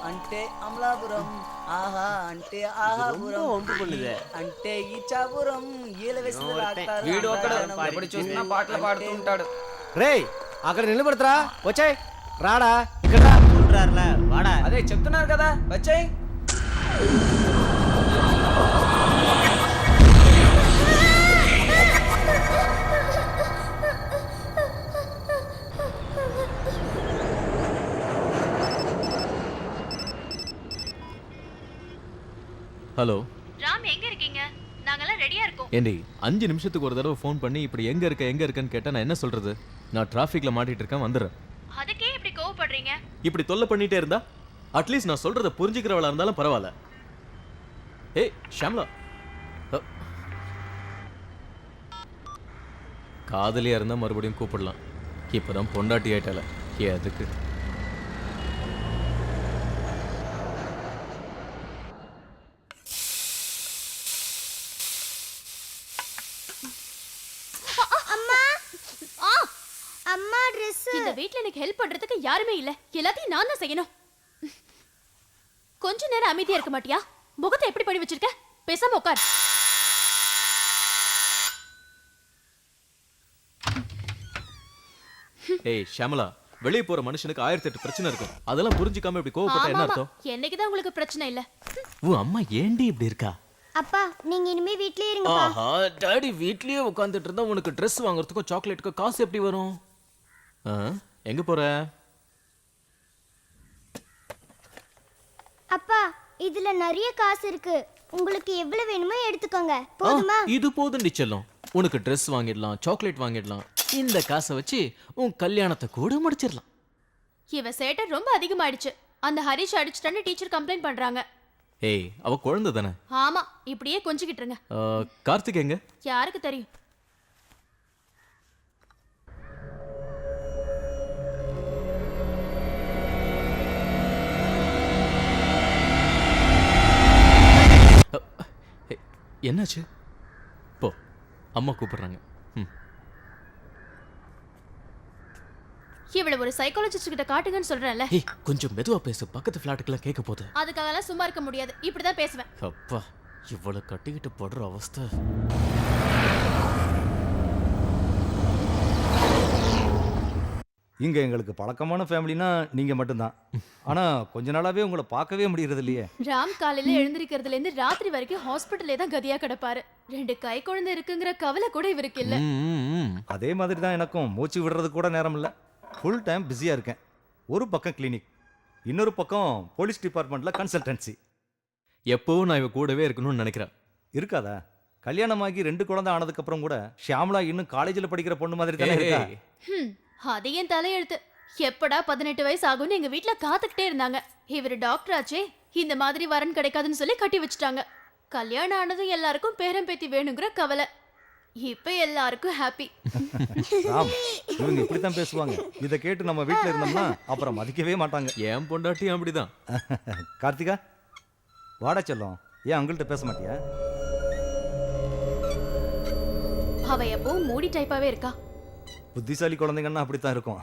అంటే అమలాపురం ఆహా అంటే ఆహాపురం అంటే ఇచ్చాపురం ఈల వీడు ఒక్కడు ఎప్పుడు చూసినా పాటలు పాడుతూ ఉంటాడు. రేయ్ అక్కడ నిలబడతారా వచ్చాయి రాడా ఇక్కడ వాడా అదే చెప్తున్నారు కదా వచ్చాయి. ஹலோ ராம் எங்க இருக்கீங்க? நாங்கெல்லாம் ரெடியா இருக்கோம். ஏண்டி 5 நிமிஷத்துக்கு ஒரு தடவை ஃபோன் பண்ணி இப்படி எங்க இருக்கன்னு கேட்டா நான் என்ன சொல்றது? நான் டிராஃபிக்ல மாட்டிட்டு இருக்கேன் வந்துடுறேன். அதுக்கே இப்படி கோவப்படுறீங்க? இப்படி தொல்லை பண்ணிட்டே இருந்தா அட்லீஸ்ட் நான் சொல்றத புரிஞ்சுக்கிறவளா இருந்தாலும் பரவாயில்ல. ஏய் ஷாம்லா, காதலியா இருந்தா மறுபடியும் கூப்பிடலாம். இப்பதான் பொண்டாட்டி ஆயிட்டால எதுக்கு? அம்மா Dress. இந்த வீட்ல எனக்கு ஹெல்ப் பண்றதுக்கு யாருமே இல்ல. எல்லாத்தையும் நான் தான் செய்யணும். கொஞ்ச நேரம் அமைதியா இருக்க மாட்டியா? முகத்தை எப்படி படி வச்சிருக்க? பேசாம உட்கார். ஏய் ஷாமலா, வெளிய போற மனுஷனுக்கு 1008 பிரச்சனை இருக்கும். அதெல்லாம் புரிஞ்சுக்காம இப்படி கோவப்பட்டா என்ன அர்த்தம்? என்னைக்கு தான் உங்களுக்கு பிரச்சனை இல்ல? உன் அம்மா ஏண்டி இப்படி இருக்கா? அப்பா நீங்க இனிமே வீட்லயே இருங்கப்பா. ஆஹா, டாடி வீட்லயே உட்கார்ந்துட்டு இருந்தா உனக்கு Dress வாங்குறதுக்கோ சாக்லேட்டுக்கோ காசு எப்படி வரும்? எங்க போற? அப்பா இதுல நிறைய காசு இருக்கு. உங்களுக்கு எவ்வளவு வேணுமோ எடுத்துக்கோங்க. போதுமா? இது போதும் செல்லம். உனக்கு Dress வாங்கிடலாம், சாக்லேட் வாங்கிடலாம். இந்த காசை வச்சு உன் கல்யாணத்தை கூட முடிச்சிடலாம். இவ சேட்டை ரொம்ப அதிகமாயிடுச்சு. அந்த ஹரிஷ் அடிச்சிட்டான்னு டீச்சர் கம்ப்ளைண்ட் பண்றாங்க. ஏய் அவ குழந்தை தானே? ஆமா, இப்படியே கொஞ்சிக்கிட்டு இருங்க. கார்த்திக் எங்க? யாருக்கு தெரியும்? என்னாச்சு? போ, அம்மா கூப்பிடுறாங்க. இவ்வளவு ஒரு சைக்காலஜிஸ்ட் கிட்ட காட்டுங்கன்னு சொல்றேன்ல. ஏய் கொஞ்சம் மெதுவா பேசு, பக்கத்து ஃபிளாட்டுக்குலாம் கேட்க போகுது. அதுக்காகலாம் சும்மா இருக்க முடியாது. இப்படிதான் பேசுவேன். அப்பா இவ்வளவு கட்டிக்கிட்டு படுற அவஸ்தை. இங்க எங்களுக்கு பழக்கமான ஃபேமிலினா நீங்க மட்டும்தான். ஆனா கொஞ்ச நாளாவே உங்களை பார்க்கவே முடியறது இல்லையே. ராம் காலையில எழுந்திருக்கிறதுல இருந்து ராத்திரி வரைக்கும் ஹாஸ்பிட்டல்லே தான் கதியா கிடப்பாரு. 2 கை குழந்தை இருக்குங்கிற கவலை கூட இவருக்கு இல்ல. அதே மாதிரி தான் எனக்கும். மூச்சு விடுறது கூட நேரம் இல்லை. ஃபுல் டைம் பிஸியாக இருக்கேன். ஒரு பக்கம் கிளினிக், இன்னொரு பக்கம் போலீஸ் டிபார்ட்மெண்ட்டில் கன்சல்டன்சி. எப்பவும் நான் இவ கூடவே இருக்கணும்னு நினைக்கிறேன். இருக்காதா? கல்யாணமாகி 2 குழந்தை ஆனதுக்கப்புறம் கூட ஷியாமலா இன்னும் காலேஜில் படிக்கிற பொண்ணு மாதிரி தானே இருக்கா? அது என் தலையெழுத்து. எப்படா 18 வயசு ஆகும்னு எங்க வீட்டுல காத்துக்கிட்டே இருந்தாங்க. இவர் டாக்டர் ஆச்சே, இந்த மாதிரி வரன் கிடைக்காதுன்னு சொல்லி கட்டி வச்சுட்டாங்க. கல்யாணம் ஆனதும் எல்லாருக்கும் பேரம் பேத்தி வேணுங்கிற கவலை. இப்ப எல்லாருக்கும் ஹாப்பி. இவங்க இப்படித்தான் பேசுவாங்க. இதை கேட்டு நம்ம வீட்டில் இருந்தோம்னா அப்புறம் மதிக்கவே மாட்டாங்க. என் பொண்டாட்டியும் அப்படிதான். கார்த்திகா வாடா செல்லம், ஏன் அங்கிள்கிட்ட பேச மாட்டியா? அவ எப்பவும் மூடி டைப்பாவே இருக்கா. புத்திசாலி குழந்தைங்கன்னா அப்படித்தான் இருக்கும்.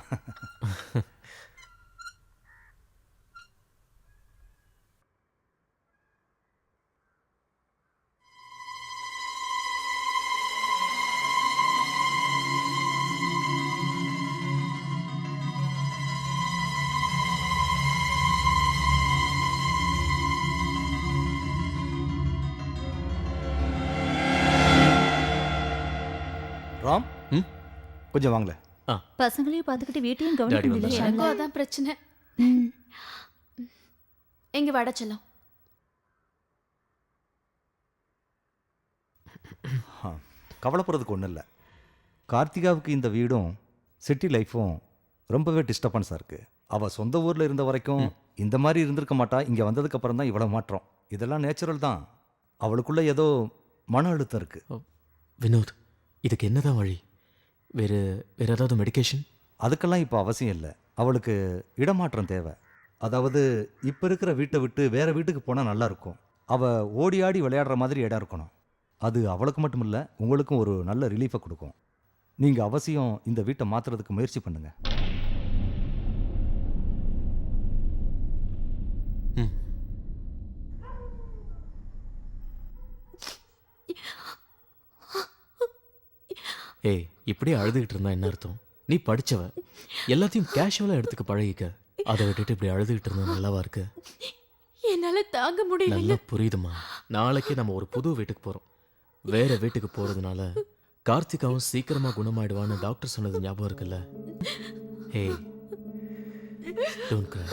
ராம் கொஞ்சம் வாங்கல. பசங்களையும் பார்த்துக்கிட்டு வீட்டையும் கவனிக்க முடியல. எனக்கும் அதான் பிரச்சனை. எங்க வாடா செல்லம். கவலைப்படுறதுக்கு ஒன்றும் இல்லை. கார்த்திகாவுக்கு இந்த வீடும் சிட்டி லைஃப்பும் ரொம்பவே டிஸ்டர்பன்ஸாக இருக்குது. அவள் சொந்த ஊரில் இருந்த வரைக்கும் இந்த மாதிரி இருந்திருக்க மாட்டா. இங்கே வந்ததுக்கப்புறம் தான் இவ்வளோ மாற்றம். இதெல்லாம் நேச்சுரல் தான். அவளுக்குள்ள ஏதோ மன அழுத்தம் இருக்குது. வினோத், இதுக்கு என்னதான் வழி? வேறு ஏதாவது மெடிக்கேஷன்? அதுக்கெல்லாம் இப்போ அவசியம் இல்லை. அவளுக்கு இடமாற்றம் தேவை. அதாவது இப்போ இருக்கிற வீட்டை விட்டு வேறு வீட்டுக்கு போனால் நல்லாயிருக்கும். அவள் ஓடி ஆடி விளையாடுற மாதிரி இடம் இருக்கணும். அது அவளுக்கு மட்டும் இல்லை, உங்களுக்கும் ஒரு நல்ல ரிலீஃபை கொடுக்கும். நீங்கள் அவசியம் இந்த வீட்டை மாற்றுறதுக்கு முயற்சி பண்ணுங்கள். ஏய் இப்படியே அழுதுகிட்டு இருந்தா என்ன அர்த்தம்? நீ படிச்சவ, எல்லாத்தையும் கேஷுவலா எடுத்துக்க பழகிக்க. அதை விட்டுட்டு இப்படி அழுதுகிட்டு இருந்தா நல்லாவா இருக்கு? என்னால தாங்க முடியல. நல்லா புரியுதுமா. நாளைக்கு நம்ம ஒரு புது வீட்டுக்கு போறோம். வேற வீட்டுக்கு போறதுனால கார்த்திகாவும் சீக்கிரமா குணமாயிடுவான்னு டாக்டர் சொன்னது ஞாபகம் இருக்குல்ல? ஹே டோன்ட் கிரை.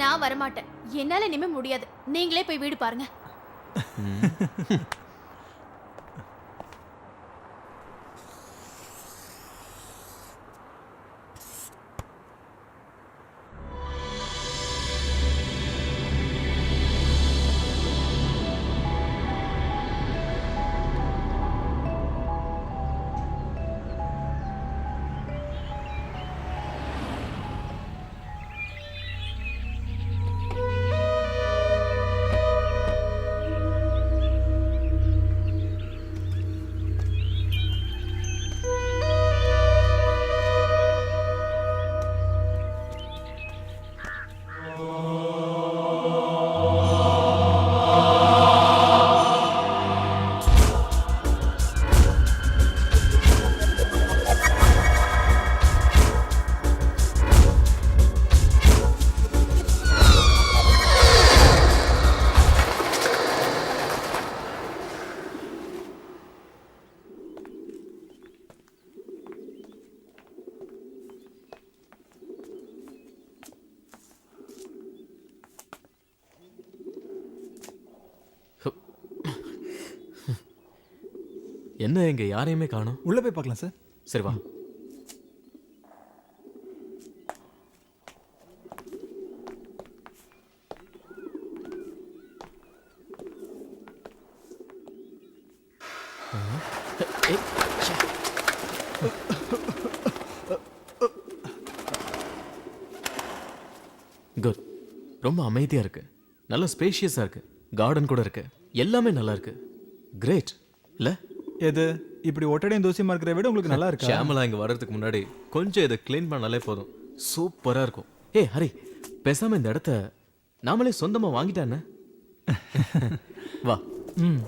நான் வரமாட்டேன். என்னால இனிமே முடியாது. நீங்களே போய் வீடு பாருங்க. என்ன இங்க யாரையுமே காணோம்? உள்ள போய் பார்க்கலாம் சார். சரி வா. குட். ரொம்ப அமைதியா இருக்கு. நல்ல ஸ்பேஷியஸா இருக்கு. கார்டன் கூட இருக்கு. எல்லாமே நல்லா இருக்கு. கிரேட் இல்ல? எது இப்படி ஒட்டடையும் தூசியமா இருக்கிற விட உங்களுக்கு நல்லா இருக்கா? ஷியாமலா இங்க வர்றதுக்கு முன்னாடி கொஞ்சம் இதை க்ளீன் பண்ணாலே போதும். சூப்பரா இருக்கும். ஏய் ஹரி, பேசாம இந்த இடத்த நாமளே சொந்தமா வாங்கிட்டானே. வா. ம்.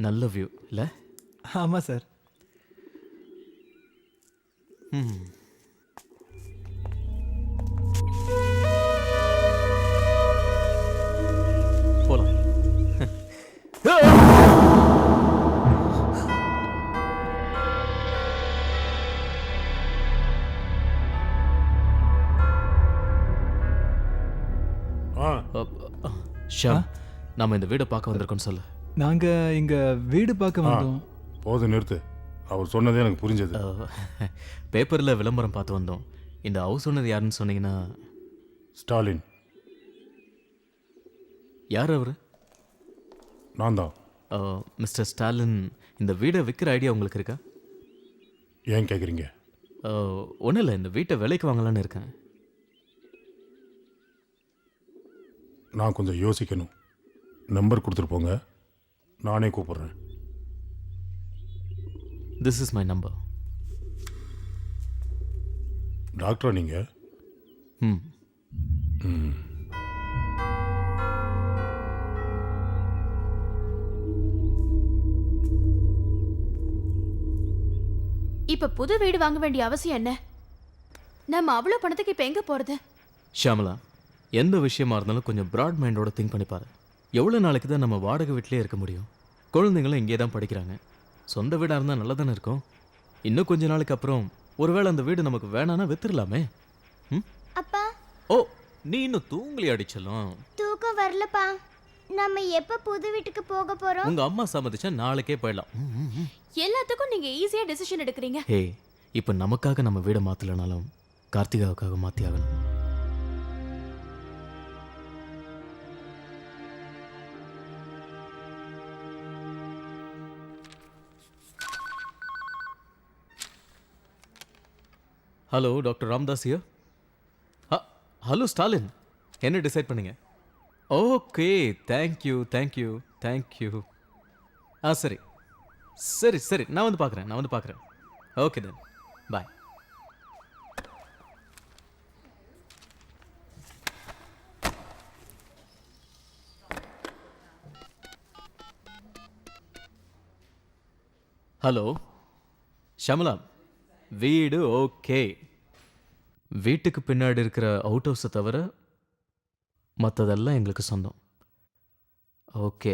நல்ல வியூ இல்ல? ஆமா சார். போலாம். ஷாம், நாம இந்த வீடை பார்க்க வந்திருக்கோம் சொல்லு. நாங்க இங்க வீடு பார்க்க வந்தோம். போதும் நிறுத்து. அவர் சொன்னதே எனக்கு புரிஞ்சது. பேப்பர்ல விளம்பரம் பார்த்து வந்தோம். இந்த ஹவுஸ் ஓனர் யாருன்னு சொன்னீங்கன்னா? ஸ்டாலின். யார் அவரு? நான் தான். மிஸ்டர் ஸ்டாலின், இந்த வீடை விற்கிற ஐடியா உங்களுக்கு இருக்கா? ஏன் கேட்குறீங்க? ஒன்றும் இல்லை, இந்த வீட்டை விலைக்கு வாங்கலான்னு இருக்கேன். நான் கொஞ்சம் யோசிக்கணும். நம்பர் கொடுத்துட்டு போங்க, நானே கூப்பிடுறேன். This is my number. டாக்டரா நீங்க? ம். இப்ப புது வீடு வாங்க வேண்டிய அவசியம் என்ன? நம்ம அவ்வளவு பணத்துக்கு இப்ப எங்க போறது? ஷியாமலா, எந்த விஷயமா இருந்தாலும் கொஞ்சம் ப்ராட் மைண்டோட திங்க் பண்ணி பாரு. எவ்வளோ நாளைக்கு தான் நம்ம வாடகை வீட்டிலே இருக்க முடியும்? குழந்தைங்களும் இங்கே தான் படிக்கிறாங்க. சொந்த வீடாக இருந்தால் நல்லா தானே இருக்கும். இன்னும் கொஞ்ச நாளுக்கு அப்புறம் ஒருவேளை அந்த வீடு நமக்கு வேணான்னா வித்துடலாமே. ம் அப்பா ஓ, நீ இன்னும் தூங்கலி அடிச்சலாம். தூக்கம் வரலப்பா. நம்ம எப்ப புது வீட்டுக்கு போக போறோம்? உங்க அம்மா சம்மதிச்சா நாளைக்கே போயிடலாம். எல்லாத்துக்கும் நீங்க ஈஸியா டெசிஷன் எடுக்கிறீங்க. ஹே, இப்போ நமக்காக நம்ம வீடை மாற்றலனாலும் கார்த்திகாவுக்காக மாற்றி ஆகணும். ஹலோ டாக்டர் ராம்தாஸ் ஐயா. ஹலோ ஸ்டாலின், என்ன டிசைட் பண்ணீங்க? Okay, thank you thank you thank you. சரி சரி சரி, நான் வந்து பார்க்குறேன். ஓகே தென், பாய். ஹலோ ஷமலா, வீடு ஓகே. வீட்டுக்கு பின்னாடி இருக்கிற அவுட் ஹவுஸை தவிர மற்றதெல்லாம் எங்களுக்கு சொந்தம். ஓகே.